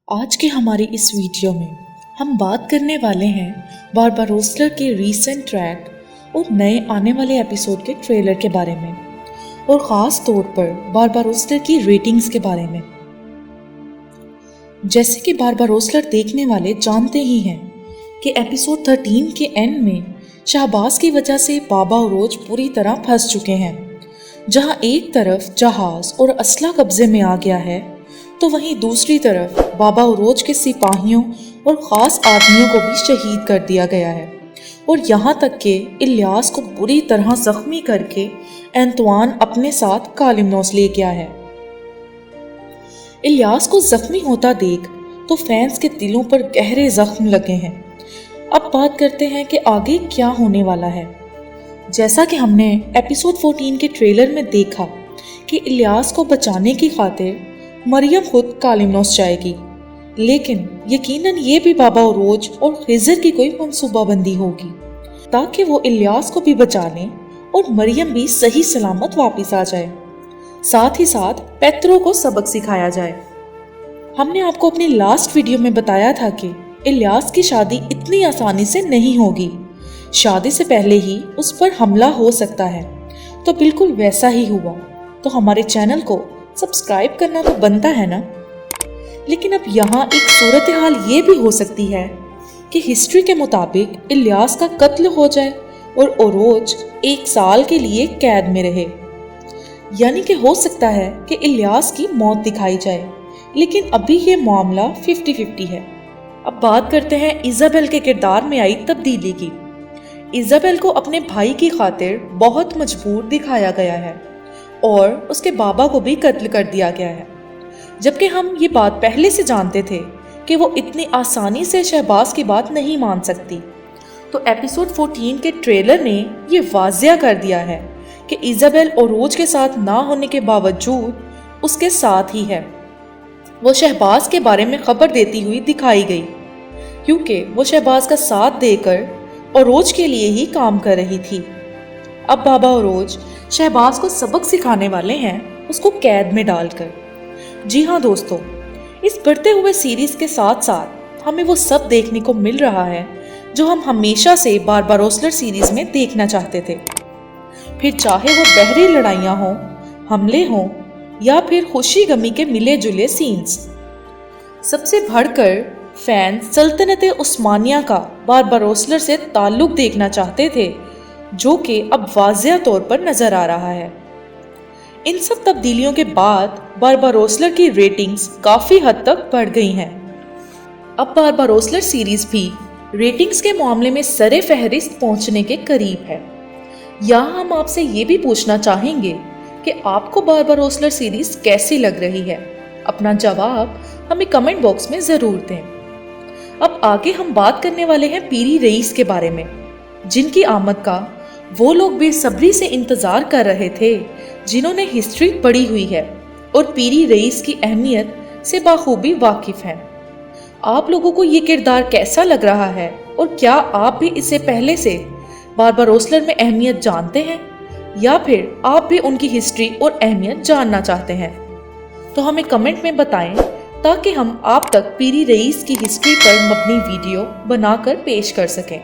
आज के हमारी इस वीडियो में हम बात करने वाले हैं बारबारोस्लर के रीसेंट ट्रैक और नए आने वाले एपिसोड के ट्रेलर के बारे में और ख़ास तौर पर बारबारोस्लर की रेटिंग्स के बारे में। जैसे कि बारबारोस्लर देखने वाले जानते ही हैं कि एपिसोड 13 के एंड में शहबाज की वजह से बाबा औरोज पूरी तरह फंस चुके हैं। जहां एक तरफ जहाज और असला कब्जे में आ गया है तो वहीं दूसरी तरफ बाबा औरोज के सिपाहियों और ख़ास आदमियों को भी शहीद कर दिया गया है और यहाँ तक कि इलियास को बुरी तरह जख्मी करके एंतवान अपने साथ कालिमनोस ले गया है। इलियास को जख्मी होता देख तो फैंस के दिलों पर गहरे जख्म लगे हैं। अब बात करते हैं कि आगे क्या होने वाला है। जैसा कि हमने एपिसोड 14 के ट्रेलर में देखा कि इलियास को बचाने की खातिर मरियम खुद कालिमनोस जाएगी, लेकिन यकीनन ये भी बाबा औरोज और खिज़र की कोई मंसूबाबंदी होगी ताकि वो इलियास को भी बचा लें और मरियम भी सही सलामत वापस आ जाए। साथ ही साथ पेत्रो को सबक सिखाया जाए। हमने आपको अपनी लास्ट वीडियो में बताया था कि इलियास की शादी इतनी आसानी से नहीं होगी, शादी से पहले ही उस पर हमला हो सकता है। तो बिल्कुल वैसा ही हुआ। तो हमारे चैनल को सब्सक्राइब करना तो बनता है ना। लेकिन अब यहाँ एक सूरत हाल ये भी हो सकती है कि हिस्ट्री के मुताबिक इलियास का कत्ल हो जाए और औरोज 1 साल के लिए कैद में रहे। यानी कि हो सकता है कि इलियास की मौत दिखाई जाए, लेकिन अभी ये मामला 50-50 है। अब बात करते हैं इजाबेल के किरदार में आई तब्दीली की। इजाबेल को अपने भाई की खातिर बहुत मजबूर दिखाया गया है और उसके बाबा को भी कत्ल कर दिया गया है, जबकि हम ये बात पहले से जानते थे कि वो इतनी आसानी से शहबाज की बात नहीं मान सकती। तो एपिसोड 14 के ट्रेलर ने ये वाज़िया कर दिया है कि इजाबेल औरोज के साथ ना होने के बावजूद उसके साथ ही है। वो शहबाज के बारे में खबर देती हुई दिखाई गई, क्योंकि वो शहबाज का साथ देकर औरोज के लिए ही काम कर रही थी। अब बाबा औरोज शहबाज को सबक सिखाने वाले हैं, उसको कैद में डालकर। जी हाँ दोस्तों, इस बढ़ते हुए सीरीज के साथ साथ हमें वो सब देखने को मिल रहा है जो हम हमेशा से बारबारोस्लर सीरीज में देखना चाहते थे। फिर चाहे वो बहरी लड़ाइयाँ हों, हमले हों या फिर खुशी गमी के मिले जुले सीन्स। सबसे बढ़कर फैंस सल्तनत उस्मानिया का बारबारोस्लर से ताल्लुक देखना चाहते थे, जो कि अब वाज़िया तौर पर नजर आ रहा है। इन सब तब्दीलियों के बाद बारबारोस्लर की रेटिंग्स काफी हद तक बढ़ गई हैं। अब बारबारोस्लर सीरीज भी रेटिंग्स के मामले में सरे फहरिस्त पहुंचने के करीब है। यहाँ हम आपसे ये भी पूछना चाहेंगे कि आपको बारबारोस्लर सीरीज कैसी लग रही है। अपना जवाब हमें कमेंट बॉक्स में जरूर दें। अब आगे हम बात करने वाले हैं पीरी रईस के बारे में, जिनकी आमद का वो लोग बेसब्री से इंतजार कर रहे थे जिन्होंने हिस्ट्री पढ़ी हुई है और पीरी रईस की अहमियत से बाखूबी वाकिफ हैं। आप लोगों को ये किरदार कैसा लग रहा है और क्या आप भी इससे पहले से बारबारोस्लर में अहमियत जानते हैं या फिर आप भी उनकी हिस्ट्री और अहमियत जानना चाहते हैं? तो हमें कमेंट में बताएं ताकि हम आप तक पीरी रईस की हिस्ट्री पर मबनी वीडियो बनाकर पेश कर सकें।